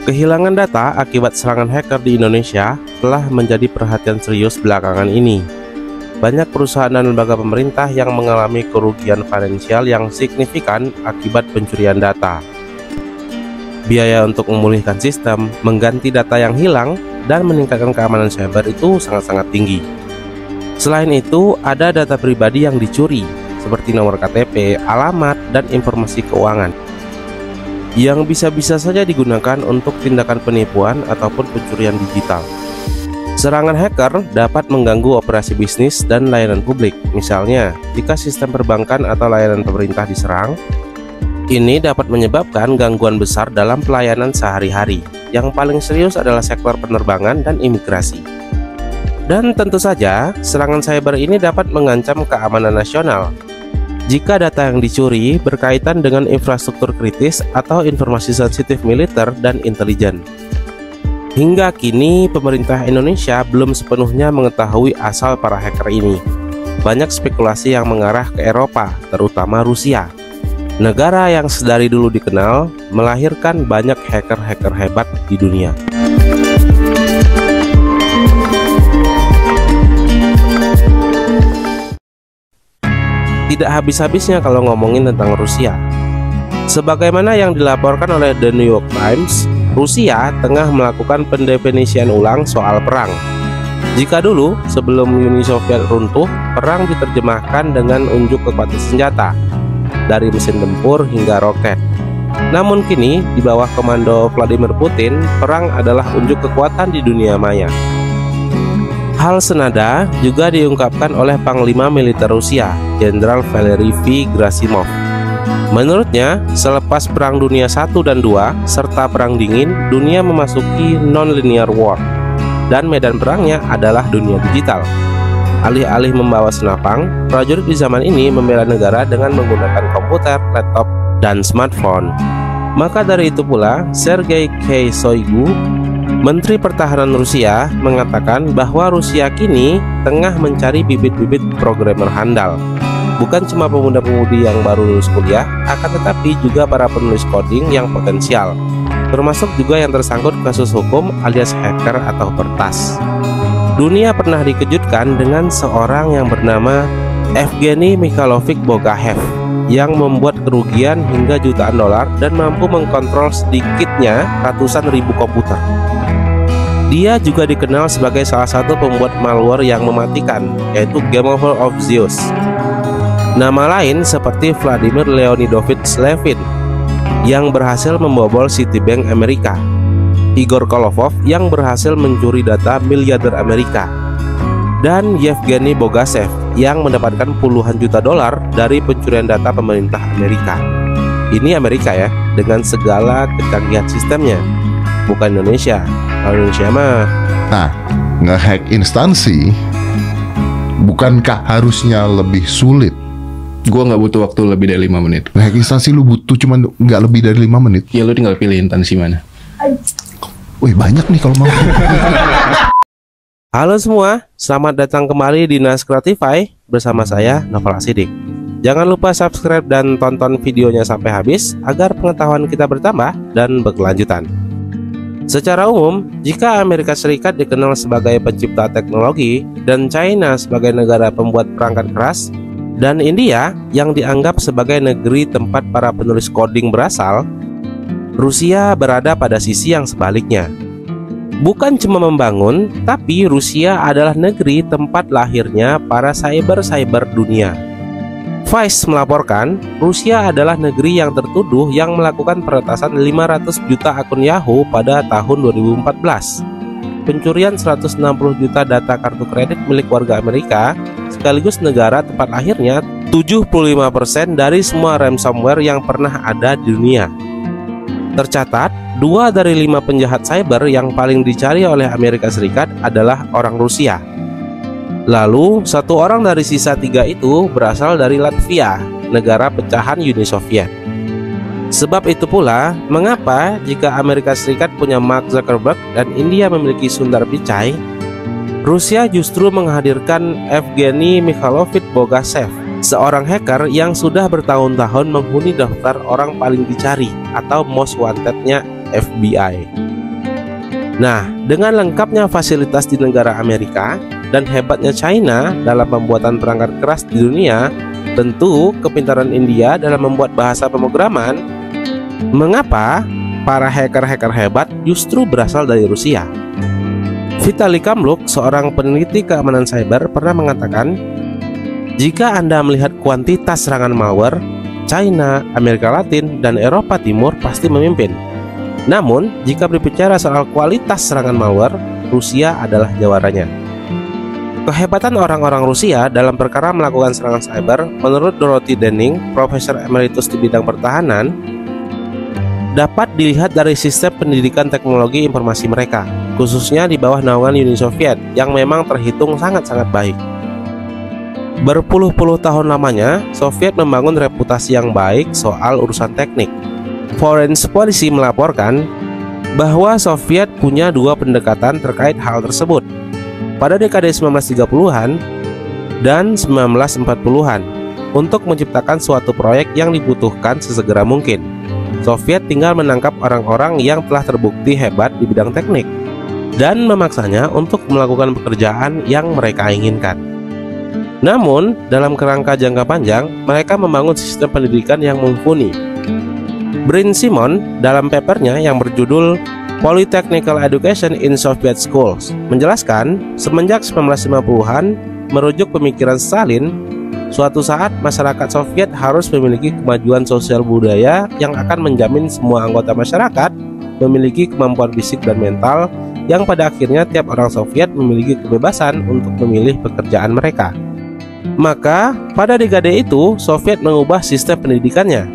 Kehilangan data akibat serangan hacker di Indonesia telah menjadi perhatian serius belakangan ini. Banyak perusahaan dan lembaga pemerintah yang mengalami kerugian finansial yang signifikan akibat pencurian data. Biaya untuk memulihkan sistem, mengganti data yang hilang, dan meningkatkan keamanan cyber itu sangat-sangat tinggi. Selain itu, ada data pribadi yang dicuri, seperti nomor KTP, alamat, dan informasi keuangan, yang bisa-bisa saja digunakan untuk tindakan penipuan ataupun pencurian digital. Serangan hacker dapat mengganggu operasi bisnis dan layanan publik. Misalnya, jika sistem perbankan atau layanan pemerintah diserang, ini dapat menyebabkan gangguan besar dalam pelayanan sehari-hari. Yang paling serius adalah sektor penerbangan dan imigrasi. Dan tentu saja, serangan cyber ini dapat mengancam keamanan nasional. Jika data yang dicuri berkaitan dengan infrastruktur kritis atau informasi sensitif militer dan intelijen. Hingga kini, pemerintah Indonesia belum sepenuhnya mengetahui asal para hacker ini. Banyak spekulasi yang mengarah ke Eropa, terutama Rusia. Negara yang sedari dulu dikenal melahirkan banyak hacker-hacker hebat di dunia. Tidak habis-habisnya kalau ngomongin tentang Rusia. Sebagaimana yang dilaporkan oleh The New York Times, Rusia tengah melakukan pendefinisian ulang soal perang. Jika dulu, sebelum Uni Soviet runtuh, perang diterjemahkan dengan unjuk kekuatan senjata, dari mesin tempur hingga roket. Namun kini, di bawah komando Vladimir Putin, perang adalah unjuk kekuatan di dunia maya. Hal senada juga diungkapkan oleh Panglima Militer Rusia, Jenderal Valery V. Gerasimov. Menurutnya, selepas Perang Dunia I dan II, serta Perang Dingin, dunia memasuki non-linear war, dan medan perangnya adalah dunia digital. Alih-alih membawa senapang, prajurit di zaman ini membela negara dengan menggunakan komputer, laptop, dan smartphone. Maka dari itu pula, Sergei K. Shoigu, Menteri Pertahanan Rusia, mengatakan bahwa Rusia kini tengah mencari bibit-bibit programmer handal. Bukan cuma pemuda-pemudi yang baru lulus kuliah, akan tetapi juga para penulis coding yang potensial, termasuk juga yang tersangkut kasus hukum alias hacker atau pertas. Dunia pernah dikejutkan dengan seorang yang bernama Evgeny Mikhailovich Bogachev yang membuat kerugian hingga jutaan dolar dan mampu mengkontrol sedikitnya ratusan ribu komputer. Dia juga dikenal sebagai salah satu pembuat malware yang mematikan, yaitu Game Over of Zeus. Nama lain seperti Vladimir Leonidovich Levin yang berhasil membobol Citibank Amerika, Igor Kolovov yang berhasil mencuri data miliarder Amerika, dan Yevgeny Bogachev yang mendapatkan puluhan juta dolar dari pencurian data pemerintah Amerika. Ini Amerika ya, dengan segala kecanggihan sistemnya, bukan Indonesia. Kalau Indonesia mah. Nah, ngehack instansi bukankah harusnya lebih sulit? Gua nggak butuh waktu lebih dari 5 menit. Ngehack instansi lu butuh cuman nggak lebih dari 5 menit. Ya lu tinggal pilih instansi mana. Wih, banyak nih kalau mau. Halo semua, selamat datang kembali di Nas Creatify bersama saya Novel Asidik. Jangan lupa subscribe dan tonton videonya sampai habis agar pengetahuan kita bertambah dan berkelanjutan. Secara umum, jika Amerika Serikat dikenal sebagai pencipta teknologi dan China sebagai negara pembuat perangkat keras, dan India yang dianggap sebagai negeri tempat para penulis coding berasal, Rusia berada pada sisi yang sebaliknya. Bukan cuma membangun, tapi Rusia adalah negeri tempat lahirnya para cyber dunia. Vice melaporkan, Rusia adalah negeri yang tertuduh yang melakukan peretasan 500 juta akun Yahoo pada tahun 2014, pencurian 160 juta data kartu kredit milik warga Amerika, sekaligus negara tempat lahirnya 75% dari semua ransomware yang pernah ada di dunia. Tercatat, 2 dari 5 penjahat cyber yang paling dicari oleh Amerika Serikat adalah orang Rusia. Lalu, 1 orang dari sisa 3 itu berasal dari Latvia, negara pecahan Uni Soviet. Sebab itu pula, mengapa jika Amerika Serikat punya Mark Zuckerberg dan India memiliki Sundar Pichai, Rusia justru menghadirkan Evgeny Mikhailovich Bogachev, seorang hacker yang sudah bertahun-tahun menghuni daftar orang paling dicari atau most wanted-nya FBI. Nah, dengan lengkapnya fasilitas di negara Amerika dan hebatnya China dalam pembuatan perangkat keras di dunia, tentu kepintaran India dalam membuat bahasa pemrograman. Mengapa para hacker-hacker hebat justru berasal dari Rusia? Vitali Kamluk, seorang peneliti keamanan cyber, pernah mengatakan, jika Anda melihat kuantitas serangan malware, China, Amerika Latin, dan Eropa Timur pasti memimpin. Namun, jika berbicara soal kualitas serangan malware, Rusia adalah jawaranya. Kehebatan orang-orang Rusia dalam perkara melakukan serangan cyber, menurut Dorothy Denning, profesor emeritus di bidang pertahanan, dapat dilihat dari sistem pendidikan teknologi informasi mereka, khususnya di bawah naungan Uni Soviet, yang memang terhitung sangat-sangat baik. Berpuluh-puluh tahun lamanya, Soviet membangun reputasi yang baik soal urusan teknik. Foreign Policy melaporkan bahwa Soviet punya dua pendekatan terkait hal tersebut pada dekade 1930-an dan 1940-an untuk menciptakan suatu proyek yang dibutuhkan sesegera mungkin. Soviet tinggal menangkap orang-orang yang telah terbukti hebat di bidang teknik dan memaksanya untuk melakukan pekerjaan yang mereka inginkan. Namun, dalam kerangka jangka panjang, mereka membangun sistem pendidikan yang mumpuni. Bryn Simon dalam papernya yang berjudul Polytechnical Education in Soviet Schools menjelaskan, semenjak 1950-an merujuk pemikiran Stalin, suatu saat masyarakat Soviet harus memiliki kemajuan sosial budaya yang akan menjamin semua anggota masyarakat memiliki kemampuan fisik dan mental yang pada akhirnya tiap orang Soviet memiliki kebebasan untuk memilih pekerjaan mereka. Maka pada dekade itu Soviet mengubah sistem pendidikannya.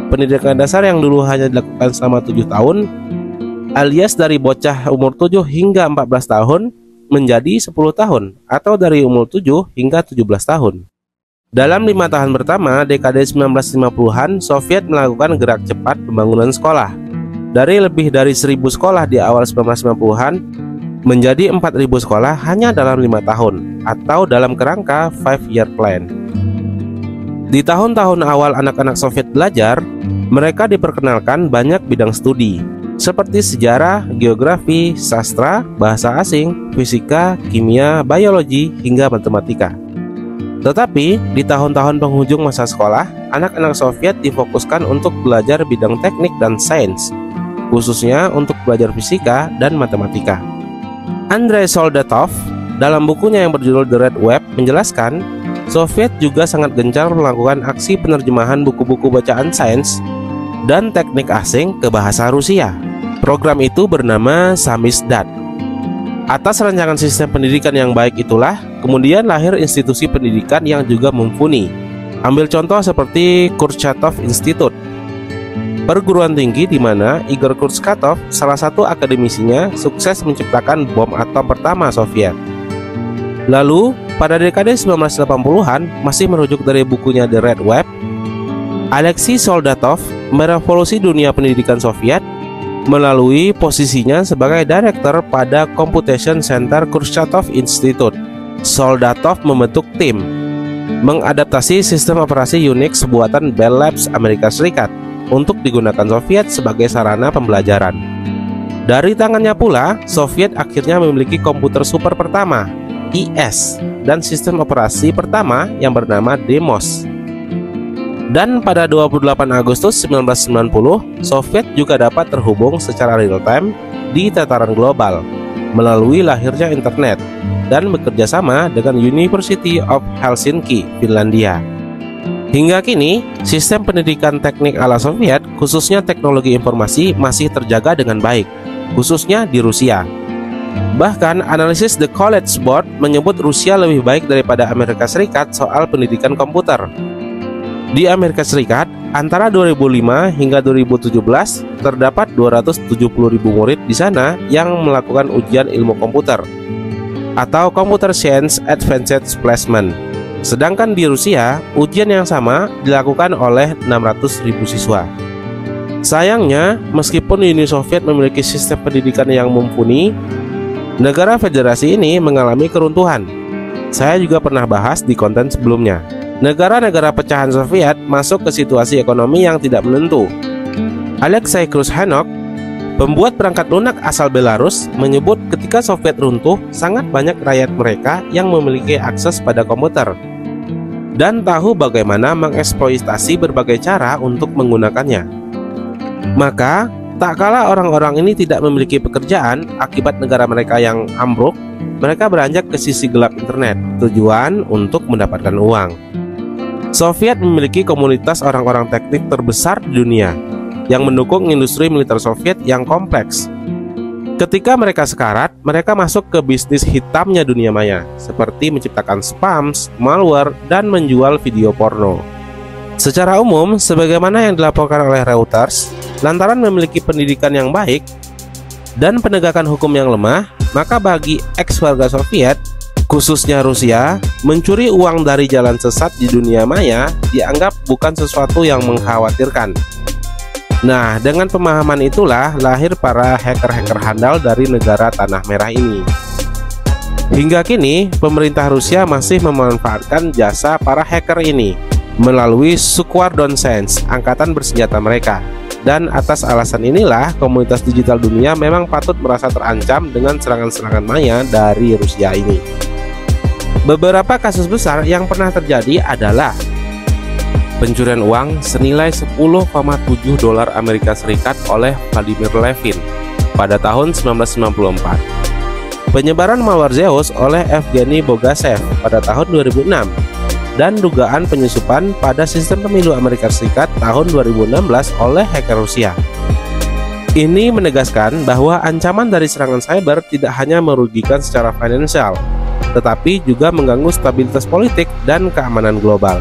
Pendidikan dasar yang dulu hanya dilakukan selama 7 tahun, alias dari bocah umur 7 hingga 14 tahun menjadi 10 tahun, atau dari umur 7 hingga 17 tahun. Dalam 5 tahun pertama dekade 1950-an, Soviet melakukan gerak cepat pembangunan sekolah. Dari lebih dari 1.000 sekolah di awal 1990-an menjadi 4.000 sekolah hanya dalam 5 tahun, atau dalam kerangka 5-year plan. Di tahun-tahun awal anak-anak Soviet belajar, mereka diperkenalkan banyak bidang studi, seperti sejarah, geografi, sastra, bahasa asing, fisika, kimia, biologi, hingga matematika. Tetapi, di tahun-tahun penghujung masa sekolah, anak-anak Soviet difokuskan untuk belajar bidang teknik dan sains, khususnya untuk belajar fisika dan matematika. Andrei Soldatov, dalam bukunya yang berjudul The Red Web, menjelaskan, Soviet juga sangat gencar melakukan aksi penerjemahan buku-buku bacaan sains dan teknik asing ke bahasa Rusia. Program itu bernama Samizdat. Atas rancangan sistem pendidikan yang baik itulah, kemudian lahir institusi pendidikan yang juga mumpuni. Ambil contoh seperti Kurchatov Institute, perguruan tinggi di mana Igor Kurchatov, salah satu akademisinya, sukses menciptakan bom atom pertama Soviet. Lalu, pada dekade 1980-an, masih merujuk dari bukunya The Red Web, Alexei Soldatov merevolusi dunia pendidikan Soviet melalui posisinya sebagai direktur pada Computation Center Kurchatov Institute. Soldatov membentuk tim mengadaptasi sistem operasi Unix buatan Bell Labs Amerika Serikat untuk digunakan Soviet sebagai sarana pembelajaran. Dari tangannya pula, Soviet akhirnya memiliki komputer super pertama, IS, dan sistem operasi pertama yang bernama Demos. Dan pada 28 Agustus 1990, Soviet juga dapat terhubung secara real-time di tataran global melalui lahirnya internet dan bekerja sama dengan University of Helsinki, Finlandia. Hingga kini, sistem pendidikan teknik ala Soviet, khususnya teknologi informasi, masih terjaga dengan baik, khususnya di Rusia. Bahkan, analisis The College Board menyebut Rusia lebih baik daripada Amerika Serikat soal pendidikan komputer. Di Amerika Serikat, antara 2005 hingga 2017, terdapat 270.000 murid di sana yang melakukan ujian ilmu komputer atau Computer Science Advanced Placement. Sedangkan di Rusia, ujian yang sama dilakukan oleh 600.000 siswa. Sayangnya, meskipun Uni Soviet memiliki sistem pendidikan yang mumpuni, negara federasi ini mengalami keruntuhan. Saya juga pernah bahas di konten sebelumnya. Negara-negara pecahan Soviet masuk ke situasi ekonomi yang tidak menentu. Alexei Krushanov, Pembuat perangkat lunak asal Belarus menyebut ketika Soviet runtuh, sangat banyak rakyat mereka yang memiliki akses pada komputer dan tahu bagaimana mengeksploitasi berbagai cara untuk menggunakannya. Maka, tak kala orang-orang ini tidak memiliki pekerjaan akibat negara mereka yang ambruk, mereka beranjak ke sisi gelap internet, tujuan untuk mendapatkan uang. Soviet memiliki komunitas orang-orang teknik terbesar di dunia yang mendukung industri militer Soviet yang kompleks. Ketika mereka sekarat, mereka masuk ke bisnis hitamnya dunia maya, seperti menciptakan spams, malware, dan menjual video porno. Secara umum, sebagaimana yang dilaporkan oleh Reuters, lantaran memiliki pendidikan yang baik dan penegakan hukum yang lemah, maka bagi ex-warga Soviet, khususnya Rusia, mencuri uang dari jalan sesat di dunia maya dianggap bukan sesuatu yang mengkhawatirkan. Nah, dengan pemahaman itulah lahir para hacker-hacker handal dari negara Tanah Merah ini. Hingga kini, pemerintah Rusia masih memanfaatkan jasa para hacker ini melalui Sukhwardonsense, angkatan bersenjata mereka. Dan atas alasan inilah, komunitas digital dunia memang patut merasa terancam dengan serangan-serangan maya dari Rusia ini. Beberapa kasus besar yang pernah terjadi adalah pencurian uang senilai 10,7 dolar Amerika Serikat oleh Vladimir Levin pada tahun 1994. Penyebaran malware Zeus oleh Evgeny Bogasev pada tahun 2006 dan dugaan penyusupan pada sistem pemilu Amerika Serikat tahun 2016 oleh hacker Rusia. Ini menegaskan bahwa ancaman dari serangan cyber tidak hanya merugikan secara finansial, tetapi juga mengganggu stabilitas politik dan keamanan global.